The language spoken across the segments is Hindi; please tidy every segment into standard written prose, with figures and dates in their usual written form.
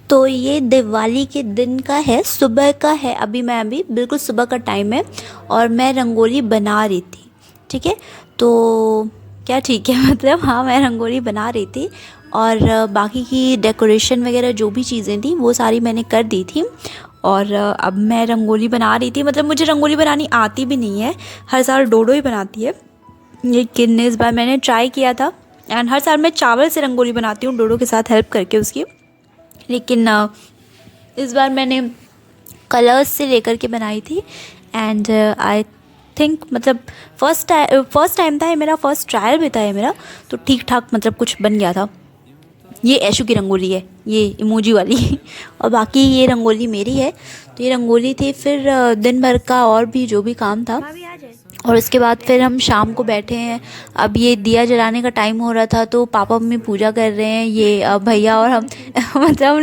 तो ये दिवाली के दिन का है, सुबह का है। अभी बिल्कुल सुबह का टाइम है और मैं रंगोली बना रही थी। ठीक है, तो क्या ठीक है मतलब हाँ, मैं रंगोली बना रही थी और बाकी की डेकोरेशन वगैरह जो भी चीज़ें थी वो सारी मैंने कर दी थी। और अब मैं रंगोली बना रही थी। मतलब मुझे रंगोली बनानी आती भी नहीं है, हर साल डोडो ही बनाती है, लेकिन इस बार मैंने ट्राई किया था। एंड हर साल मैं चावल से रंगोली बनाती हूँ डोडो के साथ हेल्प करके उसकी, लेकिन इस बार मैंने कलर्स से लेकर के बनाई थी। एंड आई थिंक मतलब फर्स्ट टाइम था ये मेरा, फर्स्ट ट्रायल भी था ये मेरा, तो ठीक ठाक मतलब कुछ बन गया था। ये ऐशू की रंगोली है, ये इमोजी वाली और बाकी ये रंगोली मेरी है। तो ये रंगोली थी, फिर दिन भर का और भी जो भी काम था, और उसके बाद फिर हम शाम को बैठे हैं। अब ये दिया जलाने का टाइम हो रहा था, तो पापा मम्मी पूजा कर रहे हैं, ये भैया और हम मतलब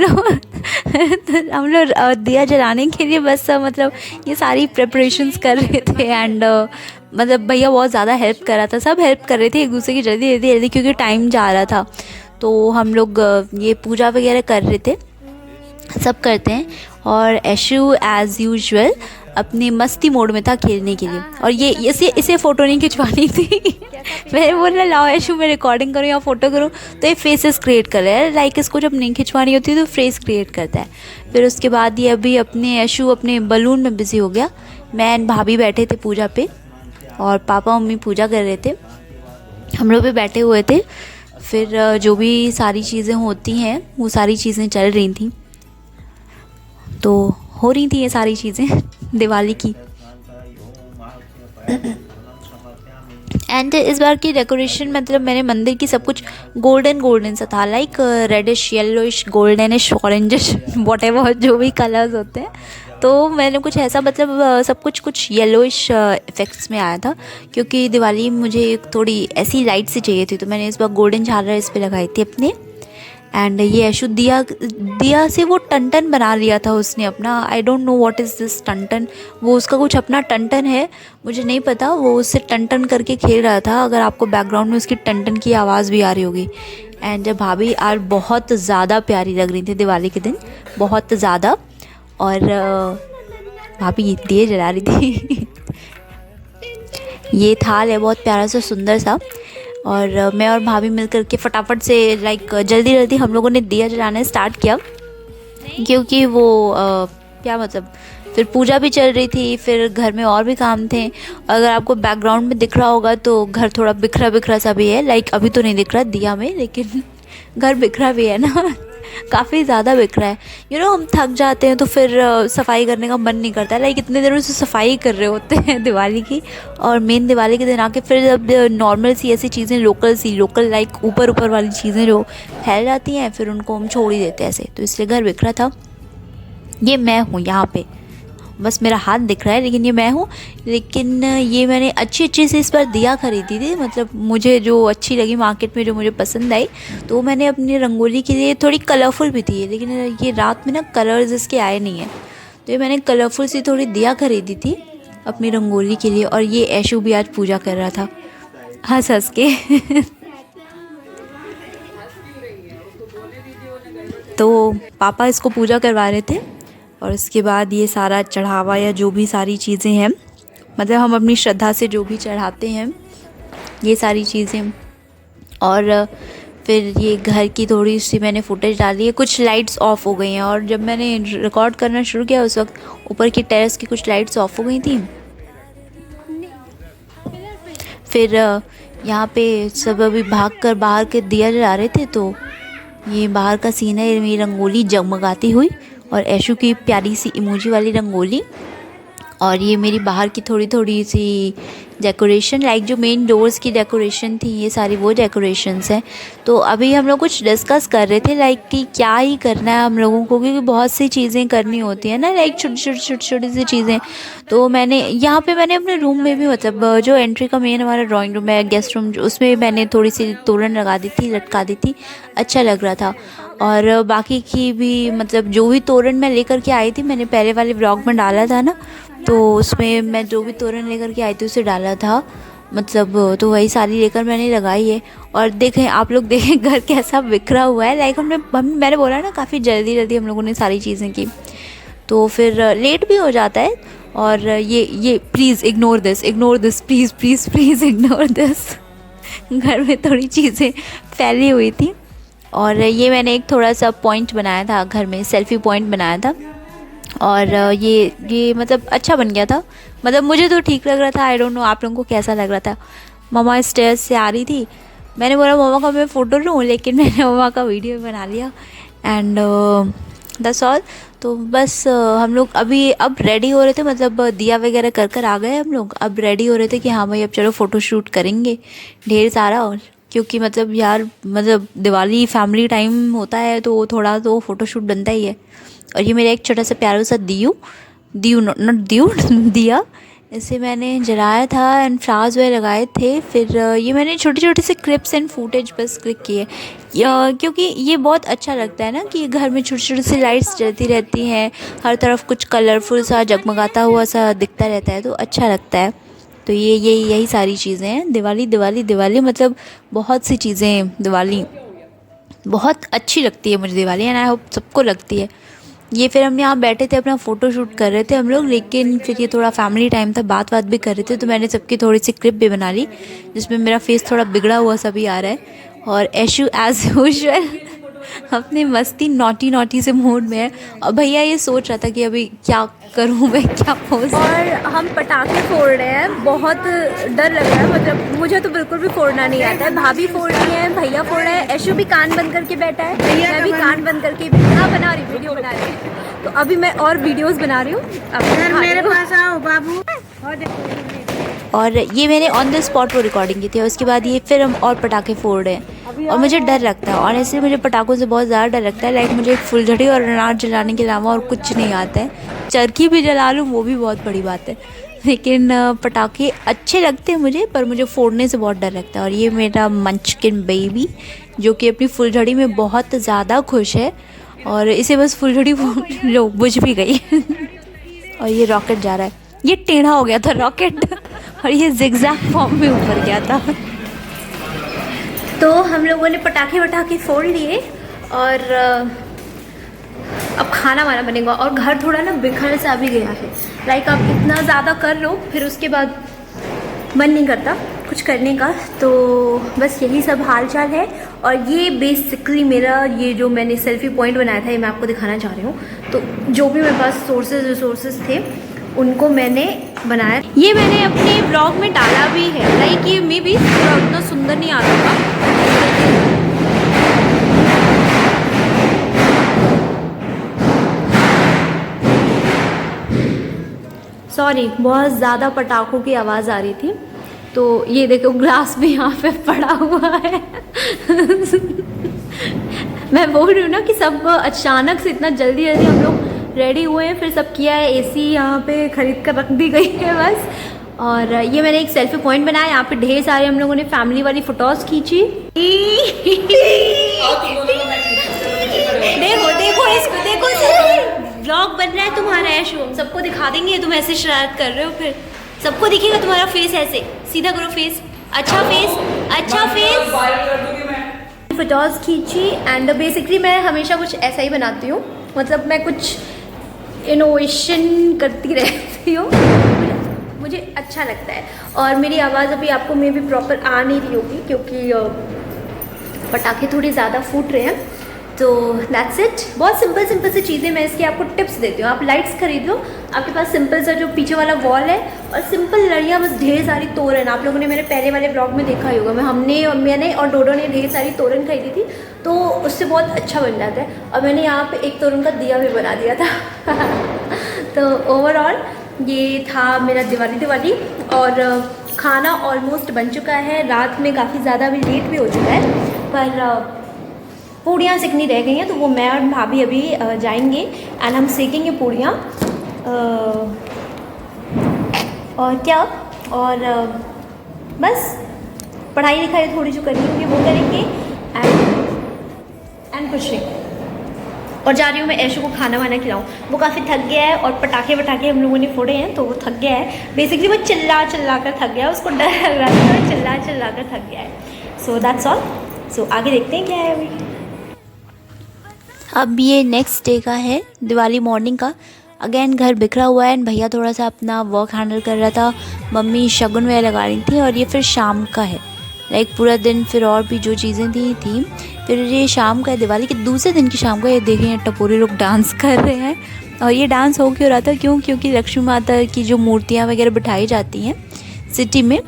हम लोग दिया जलाने के लिए बस मतलब ये सारी प्रिपरेशंस कर रहे थे। एंड मतलब भैया बहुत ज़्यादा हेल्प कर रहा था, सब हेल्प कर रहे थे एक दूसरे की, जल्दी जल्दी जल्दी, क्योंकि टाइम जा रहा था। तो हम लोग ये पूजा वगैरह कर रहे थे, सब करते हैं। और ऐशू एज़ यूजुअल अपनी मस्ती मोड में था खेलने के लिए, और ये इसे फ़ोटो नहीं खिंचवानी थी मैंने बोला लाओ ऐशू मैं रिकॉर्डिंग करूँ या फ़ोटो करूँ, तो ये फेसेस क्रिएट कर रहा है। लाइक इसको जब नहीं खिंचवानी होती तो फेस क्रिएट करता है। फिर उसके बाद ये अभी अपने ऐशू अपने बलून में बिज़ी हो गया। मैं एंड भाभी बैठे थे पूजा पे और पापा मम्मी पूजा कर रहे थे, हम लोग भी बैठे हुए थे। फिर जो भी सारी चीज़ें होती हैं वो सारी चीज़ें चल रही थी, तो हो रही थी ये सारी चीज़ें दिवाली की। एंड इस बार की डेकोरेशन मतलब मेरे मंदिर की सब कुछ गोल्डन गोल्डन सा था, like reddish yellowish goldenish orangish whatever जो भी कलर्स होते हैं। तो मैंने कुछ ऐसा मतलब सब कुछ येलोइश इफ़ेक्ट्स में आया था, क्योंकि दिवाली मुझे थोड़ी ऐसी लाइट सी चाहिए थी, तो मैंने इस बार गोल्डन झालर इस पर लगाई थी अपने। एंड ये ऐशु दिया से वो टन बना लिया था उसने अपना। I don't know what is this ton, वो उसका कुछ अपना टन है, मुझे नहीं पता। वो उससे टन करके खेल रहा था, अगर आपको बैकग्राउंड में उसकी टन की आवाज़ भी आ रही होगी। एंड जब भाभी आज बहुत ज़्यादा प्यारी लग रही थी दिवाली के दिन, बहुत ज़्यादा। और भाभी दिए जला रही थी ये थाल है बहुत प्यारा सा सुंदर सा, और मैं और भाभी मिल कर के फटाफट से लाइक जल्दी जल्दी हम लोगों ने दिया जलाना स्टार्ट किया, क्योंकि वो क्या मतलब फिर पूजा भी चल रही थी, फिर घर में और भी काम थे। अगर आपको बैकग्राउंड में दिख रहा होगा तो घर थोड़ा बिखरा बिखरा सा भी है, लाइक अभी तो नहीं दिख रहा दिया में, लेकिन घर बिखरा भी है ना काफ़ी ज़्यादा बिखरा है। हम थक जाते हैं तो फिर सफाई करने का मन नहीं करता, लाइक इतने दिनों से सफाई कर रहे होते हैं दिवाली की, और मेन दिवाली के दिन आके फिर जब नॉर्मल सी ऐसी चीज़ें लोकल लाइक ऊपर ऊपर वाली चीज़ें जो फैल जाती हैं, फिर उनको हम छोड़ ही देते हैं ऐसे, तो इसलिए घर बिखरा था। ये मैं हूँ यहाँ पे, बस मेरा हाथ दिख रहा है, लेकिन ये मैं हूँ। लेकिन ये मैंने अच्छी से इस बार दिया ख़रीदी थी, मतलब मुझे जो अच्छी लगी मार्केट में, जो मुझे पसंद आई, तो मैंने अपनी रंगोली के लिए थोड़ी कलरफुल भी थी, लेकिन ये रात में ना कलर्स इसके आए नहीं हैं, तो ये मैंने कलरफुल सी थोड़ी दिया ख़रीदी थी अपनी रंगोली के लिए। और ये ऐशू भी आज पूजा कर रहा था हंस हंस के तो पापा इसको पूजा करवा रहे थे, और उसके बाद ये सारा चढ़ावा या जो भी सारी चीज़ें हैं, मतलब हम अपनी श्रद्धा से जो भी चढ़ाते हैं ये सारी चीज़ें। और फिर ये घर की थोड़ी सी मैंने फुटेज डाली है, कुछ लाइट्स ऑफ हो गई हैं, और जब मैंने रिकॉर्ड करना शुरू किया उस वक्त ऊपर की टेरेस की कुछ लाइट्स ऑफ हो गई थी। फिर यहाँ पे सब अभी भाग कर बाहर के दिया जला रहे थे, तो ये बाहर का सीन है, मेरी रंगोली जगमगाती हुई और ऐशू की प्यारी सी इमोजी वाली रंगोली, और ये मेरी बाहर की थोड़ी सी डेकोरेशन, लाइक जो मेन डोर्स की डेकोरेशन थी, ये सारी वो डेकोरेशंस हैं। तो अभी हम लोग कुछ डिस्कस कर रहे थे लाइक कि क्या ही करना है हम लोगों को, क्योंकि बहुत सी चीज़ें करनी होती हैं ना, लाइक छोटी सी चीज़ें। तो मैंने यहाँ पे मैंने अपने रूम में भी मतलब जो एंट्री का मेन हमारा ड्राइंग रूम है, गेस्ट रूम, उसमें मैंने थोड़ी सी तोरण लगा दी थी, लटका दी थी, अच्छा लग रहा था। और बाकी की भी मतलब जो भी तोरण मैं लेकर के आई थी, मैंने पहले वाले व्लॉग में डाला था ना, तो उसमें मैं जो भी तोरण लेकर के आई थी उसे डाला था। मतलब तो वही सारी लेकर मैंने लगाई है। और देखें आप लोग, देखें घर कैसा बिखरा हुआ है। लाइक मैंने बोला ना काफ़ी जल्दी जल्दी हम लोगों ने सारी चीज़ें की, तो फिर लेट भी हो जाता है। और ये please ignore this, please please please ignore this. घर में थोड़ी चीज़ें फैली हुई थी, और ये मैंने एक थोड़ा सा पॉइंट बनाया था घर में, सेल्फ़ी पॉइंट बनाया था। और ये मतलब अच्छा बन गया था, मतलब मुझे तो ठीक लग रहा था। आई डोंट नो आप लोगों को कैसा लग रहा था। मम्मा स्टेयर्स से आ रही थी, मैंने बोला मम्मा का मैं फ़ोटो लूँ, लेकिन मैंने मम्मा का वीडियो बना लिया। And that's all. तो बस हम लोग अभी अब रेडी हो रहे थे, मतलब दिया वगैरह कर आ गए हम लोग। अब रेडी हो रहे थे कि हाँ भाई अब चलो फ़ोटो शूट करेंगे ढेर सारा। और क्योंकि मतलब यार मतलब दिवाली फैमिली टाइम होता है, तो थोड़ा तो फ़ोटो शूट बनता ही है। और ये मेरा एक छोटा सा प्यारा सा दिया, इसे मैंने जलाया था एंड फ्लावर्स वगैरह लगाए थे। फिर ये मैंने छोटे छोटे से क्लिप्स एंड फुटेज बस क्लिक किए, क्योंकि ये बहुत अच्छा लगता है ना कि घर में छोटी छोटी सी लाइट्स जलती रहती हैं, हर तरफ कुछ कलरफुल सा जगमगाता हुआ सा दिखता रहता है, तो अच्छा लगता है। तो यही सारी चीज़ें हैं। दिवाली दिवाली दिवाली मतलब बहुत सी चीज़ें, दिवाली बहुत अच्छी लगती है मुझे दिवाली, एंड आई होप सबको लगती है। ये फिर हम यहाँ बैठे थे अपना फ़ोटो शूट कर रहे थे हम लोग, लेकिन फिर ये थोड़ा फैमिली टाइम था, बात भी कर रहे थे, तो मैंने सबकी थोड़ी सी क्लिप भी बना ली, जिसमें मेरा फेस थोड़ा बिगड़ा हुआ सा भी आ रहा है। और ऐशु एज़ यूजुअल अपनी मस्ती नॉटी से मूड में है। और भैया ये सोच रहा था कि अभी क्या करूँ मैं, क्या पोज। और हम पटाखे फोड़ रहे हैं, बहुत डर लग रहा है, मतलब मुझे तो बिल्कुल भी फोड़ना नहीं आता है। भाभी फोड़ रही है, भैया फोड़ रहे हैं, ऐशु भी कान बंद करके बैठा है, मैं भी कान बंद करके बना रही वीडियो बना रही। तो अभी मैं और वीडियोस बना रही हूँ। अब मेरे पास आओ बाबू। और ये मैंने ऑन द स्पॉट वो रिकॉर्डिंग की थी। उसके बाद ये फिर हम और पटाखे फोड़ रहे हैं, और मुझे डर लगता है, और ऐसे मुझे पटाखों से बहुत ज़्यादा डर लगता है। लाइक मुझे एक फुलझड़ी और अनार जलाने के अलावा और कुछ नहीं आता है। चरखी भी जला लूँ वो भी बहुत बड़ी बात है, लेकिन पटाखे अच्छे लगते हैं मुझे, पर मुझे फोड़ने से बहुत डर लगता है। और ये मेरा मंचकिन बेबी, जो कि अपनी फुलझड़ी में बहुत ज़्यादा खुश है, और इसे बस फुलझड़ी लो बुझ भी गई। और ये रॉकेट जा रहा है, ये टेढ़ा हो गया था रॉकेट, और ये जिगजैग फॉर्म में ऊपर गया था। तो हम लोगों ने पटाखे वटाखे फोड़ लिए, और अब खाना वाना बनेगा। और घर थोड़ा ना बिखर सा भी गया है, लाइक आप इतना ज़्यादा कर लो फिर उसके बाद मन नहीं करता कुछ करने का। तो बस यही सब हाल चाल है। और ये बेसिकली मेरा ये जो मैंने सेल्फी पॉइंट बनाया था, ये मैं आपको दिखाना चाह रही हूँ। तो जो भी मेरे पास रिसोर्सेज थे उनको मैंने बनाया। ये मैंने अपने ब्लॉग में डाला भी है, लाइक ये मे भी उतना सुंदर नहीं आ रहा था। सॉरी, बहुत ज़्यादा पटाखों की आवाज़ आ रही थी। तो ये देखो ग्लास भी यहाँ पे पड़ा हुआ है। मैं बोल रही हूँ ना कि सब अचानक से इतना जल्दी जल्दी हम लोग रेडी हुए हैं, फिर सब किया है। एसी यहाँ पे खरीद कर रख दी गई है बस। और ये मैंने एक सेल्फी पॉइंट बनाया, यहाँ पे ढेर सारे हम लोगों ने फैमिली वाली फोटोज खींची। देखो देखो इसको, देखो ब्लॉग बन रहा है तुम्हारा ऐशो, सबको दिखा देंगे। तुम ऐसे शरारत कर रहे हो, फिर सबको दिखेगा तुम्हारा फेस। ऐसे सीधा करो फेस, अच्छा फेस, अच्छा फेस। फोटोज खींची, एंड बेसिकली मैं हमेशा कुछ ऐसा ही बनाती हूँ, मतलब मैं कुछ इनोवेशन करती रहती हूँ, मुझे अच्छा लगता है। और मेरी आवाज़ अभी आपको मे भी प्रॉपर आ नहीं रही होगी, क्योंकि पटाखे थोड़े ज़्यादा फूट रहे हैं। तो दैट्स इट। बहुत सिंपल सी चीज़ें मैं इसकी आपको टिप्स देती हूँ। आप लाइट्स खरीद लो, आपके पास सिंपल सा जो पीछे वाला वॉल है, और सिंपल लड़ियाँ, बस ढेर सारी तोरण। आप लोगों ने मेरे पहले वाले ब्लॉग में देखा ही होगा, मैंने और डोडो ने ढेर सारी तोरण खरीदी थी, तो उससे बहुत अच्छा बन जाता है। और मैंने यहाँ पे एक तोरण का दिया भी बना दिया था। तो ओवरऑल ये था मेरा दिवाली। और खाना ऑलमोस्ट बन चुका है, रात में काफ़ी ज़्यादा अभी लेट भी हो चुका है, पर पूड़ियाँ सेकनी रह गई हैं, तो वो मैं और भाभी अभी जाएंगे एंड हम सेकेंगे पूड़ियाँ। और क्या, और बस पढ़ाई लिखाई थोड़ी जो करनी होगी वो करेंगे, एंड कुछ नहीं। और जा रही हूँ मैं ऐशु को खाना वाना खिलाऊँ। वो काफ़ी थक गया है और पटाखे वटाखे हम लोगों ने फोड़े हैं तो वो थक गया है। बेसिकली वो चिल्ला चिल्ला कर थक गया है, उसको डर लग रहा था, तो चिल्ला चिल्ला कर थक गया है। So that's all. सो आगे देखते हैं क्या है अभी। अब ये नेक्स्ट डे का है, दिवाली मॉर्निंग का। अगेन घर बिखरा हुआ है एंड भैया थोड़ा सा अपना वर्क हैंडल कर रहा था, मम्मी शगुन वगैरह लगा रही थी। और ये फिर शाम का है, लाइक पूरा दिन फिर और भी जो चीज़ें थी फिर ये शाम का है, दिवाली के दूसरे दिन की शाम का। ये देखें टपोरे लोग डांस कर रहे हैं। और ये डांस हो क्यों रहा था, क्योंकि लक्ष्मी माता की जो मूर्तियाँ वगैरह बिठाई जाती हैं सिटी में,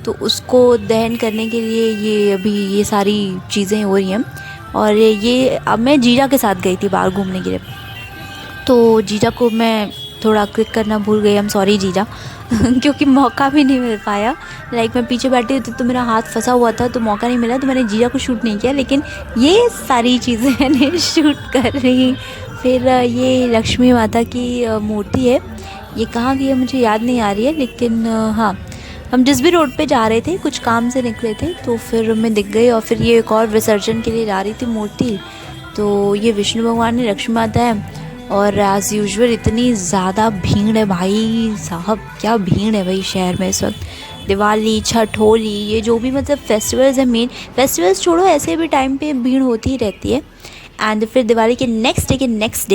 तो उसको दहन करने के लिए ये अभी ये सारी चीज़ें हो रही हैं। और ये अब मैं जीजा के साथ गई थी बाहर घूमने के लिए, तो जीजा को मैं थोड़ा क्लिक करना भूल गई, आई एम सॉरी जीजा क्योंकि मौका भी नहीं मिल पाया। लाइक मैं पीछे बैठी थी तो मेरा हाथ फंसा हुआ था तो मौका नहीं मिला, तो मैंने जीजा को शूट नहीं किया, लेकिन ये सारी चीज़ें मैंने शूट कर रही। फिर ये लक्ष्मी माता की मूर्ति है, ये कहाँ की है मुझे याद नहीं आ रही है, लेकिन हाँ हम जिस भी रोड पे जा रहे थे कुछ काम से निकले थे तो फिर मैं दिख गई। और फिर ये एक और विसर्जन के लिए जा रही थी मूर्ति, तो ये विष्णु भगवान है, लक्ष्मी माता है। और एज़ यूजुअल इतनी ज़्यादा भीड़ है भाई साहब, क्या भीड़ है भाई शहर में इस वक्त। दिवाली, छठ, होली, ये जो भी मतलब फेस्टिवल्स है, मेन फेस्टिवल्स छोड़ो ऐसे भी टाइम पे भीड़ होती ही रहती है। एंड फिर दिवाली के नेक्स्ट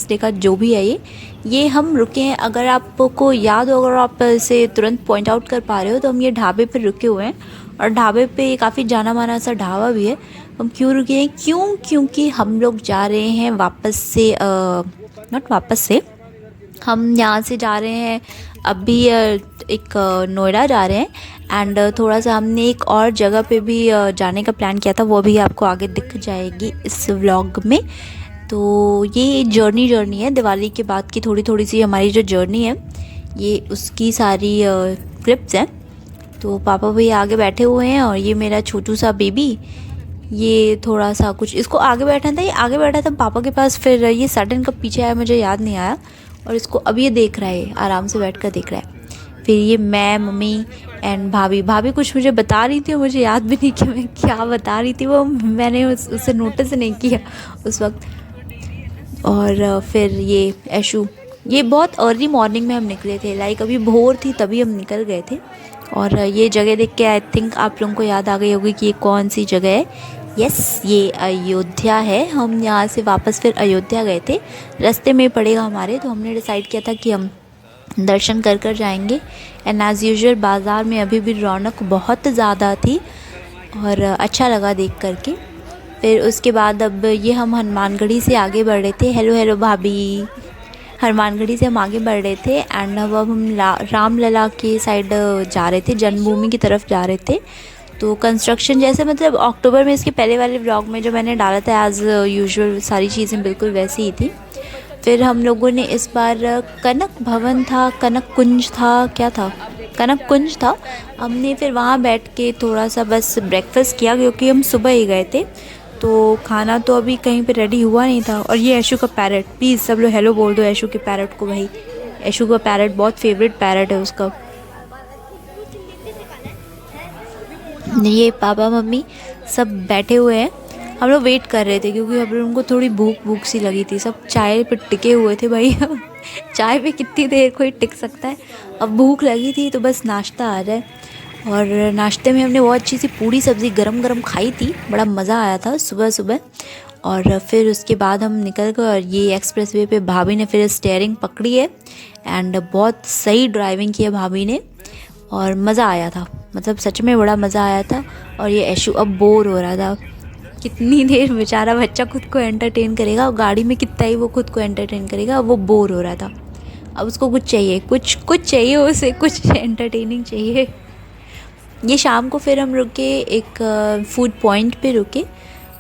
डे का जो भी है ये हम रुके हैं। अगर आपको याद हो, अगर आप इसे तुरंत पॉइंट आउट कर पा रहे हो, तो हम ये ढाबे पर रुके हुए हैं। और ढाबे पे काफ़ी जाना माना सा ढाबा भी है। हम क्यों रुके हैं, क्योंकि हम लोग जा रहे हैं वापस से, हम यहाँ से जा रहे हैं अभी एक नोएडा जा रहे हैं। एंड थोड़ा सा हमने एक और जगह पे भी जाने का प्लान किया था, वो भी आपको आगे दिख जाएगी इस व्लॉग में। तो ये जर्नी है दिवाली के बाद की, थोड़ी सी हमारी जो जर्नी है ये उसकी सारी क्लिप्स हैं। तो पापा भैया आगे बैठे हुए हैं और ये मेरा छोटू सा बेबी, ये थोड़ा सा कुछ इसको आगे बैठा था, ये आगे बैठा था पापा के पास, फिर ये सडन कब पीछे आया मुझे याद नहीं आया। और इसको अब ये देख रहा है, आराम से बैठ कर देख रहा है। फिर ये मैं, मम्मी एंड भाभी कुछ मुझे बता रही थी, मुझे याद भी नहीं कि मैं क्या बता रही थी, वो मैंने उसे नोटिस नहीं किया उस वक्त। और फिर ये ऐशू, ये बहुत अर्ली मॉर्निंग में हम निकले थे, लाइक अभी भोर थी तभी हम निकल गए थे। और ये जगह देख के आई थिंक आप लोगों को याद आ गई होगी कि ये कौन सी जगह है। यस, ये अयोध्या है। हम यहाँ से वापस फिर अयोध्या गए थे, रास्ते में पड़ेगा हमारे, तो हमने डिसाइड किया था कि हम दर्शन कर जाएंगे। एंड एज़ यूजुअल बाज़ार में अभी भी रौनक बहुत ज़्यादा थी और अच्छा लगा देख करके। फिर उसके बाद अब ये हम हनुमानगढ़ी से आगे बढ़ रहे थे। हेलो भाभी, हनुमानगढ़ी से हम आगे बढ़ रहे थे। एंड अब हम रामलला के साइड जा रहे थे, जन्मभूमि की तरफ जा रहे थे। तो कंस्ट्रक्शन जैसे मतलब अक्टूबर में इसके पहले वाले व्लॉग में जो मैंने डाला था एज़ यूजुअल सारी चीज़ें बिल्कुल वैसी ही थी। फिर हम लोगों ने इस बार कनक भवन था, कनक कुंज था, क्या था, कनक कुंज था। हमने फिर वहाँ बैठ के थोड़ा सा बस ब्रेकफास्ट किया, क्योंकि हम सुबह ही गए थे तो खाना तो अभी कहीं पे रेडी हुआ नहीं था। और ये ऐशू का पैरट, प्लीज़ सब लोग हेलो बोल दो ऐशू के पैरट को भाई। ऐशू का पैरट बहुत फेवरेट पैरट है उसका। ये पापा मम्मी सब बैठे हुए हैं, हम लोग वेट कर रहे थे क्योंकि हम लोगों को थोड़ी भूख सी लगी थी। सब चाय पे टिके हुए थे भाई चाय पे कितनी देर कोई टिक सकता है। अब भूख लगी थी तो बस नाश्ता आ जाए। और नाश्ते में हमने बहुत अच्छी सी पूड़ी सब्ज़ी गरम खाई थी, बड़ा मज़ा आया था सुबह। और फिर उसके बाद हम निकल गए और ये एक्सप्रेस वे पे भाभी ने फिर स्टीयरिंग पकड़ी है एंड बहुत सही ड्राइविंग की है भाभी ने और मज़ा आया था, मतलब सच में बड़ा मज़ा आया था। और ये ऐशू अब बोर हो रहा था, कितनी देर बेचारा बच्चा खुद को एंटरटेन करेगा और गाड़ी में कितना ही वो खुद को एंटरटेन करेगा, वो बोर हो रहा था। अब उसको कुछ चाहिए, कुछ चाहिए उसे, कुछ एंटरटेनिंग चाहिए। ये शाम को फिर हम रुके एक फूड पॉइंट पे रुके,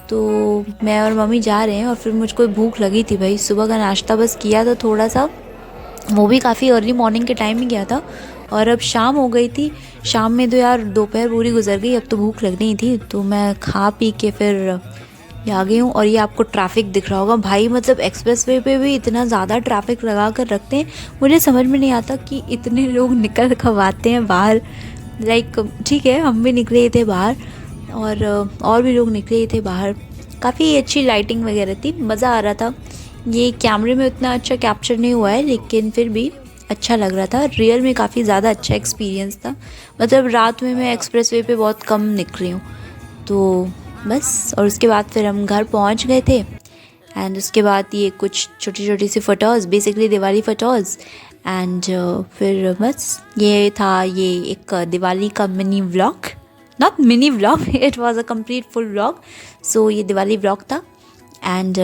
तो मैं और मम्मी जा रहे हैं और फिर मुझको भूख लगी थी भाई। सुबह का नाश्ता बस किया था थोड़ा सा, वो भी काफ़ी अर्ली मॉर्निंग के टाइम में किया था। और अब शाम हो गई थी, शाम में तो यार दोपहर पूरी गुजर गई, अब तो भूख लगनी थी। तो मैं खा पी के फिर आ गई हूँ। और ये आपको ट्रैफिक दिख रहा होगा भाई, मतलब एक्सप्रेस वे पे भी इतना ज़्यादा ट्रैफिक लगा कर रखते हैं, मुझे समझ में नहीं आता कि इतने लोग निकल कब आते हैं बाहर। लाइक ठीक है, हम भी निकले थे बाहर और भी लोग निकले थे बाहर, काफ़ी अच्छी लाइटिंग वगैरह थी, मज़ा आ रहा था। ये कैमरे में उतना अच्छा कैप्चर नहीं हुआ है लेकिन फिर भी अच्छा लग रहा था। रियल में काफ़ी ज़्यादा अच्छा एक्सपीरियंस था। मतलब रात में मैं एक्सप्रेस वे पर बहुत कम निकली हूँ तो बस। और उसके बाद फिर हम घर पहुँच गए थे एंड उसके बाद ये कुछ छोटी छोटी सी photos, basically Diwali photos and फिर बस ये था ये एक दिवाली का mini vlog, not mini vlog, it was a complete full vlog. So ये दिवाली व्लॉग था and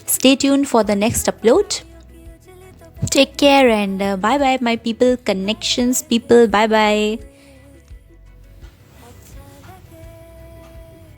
stay tuned for the next upload. Take care and bye bye my people, connections people, bye bye.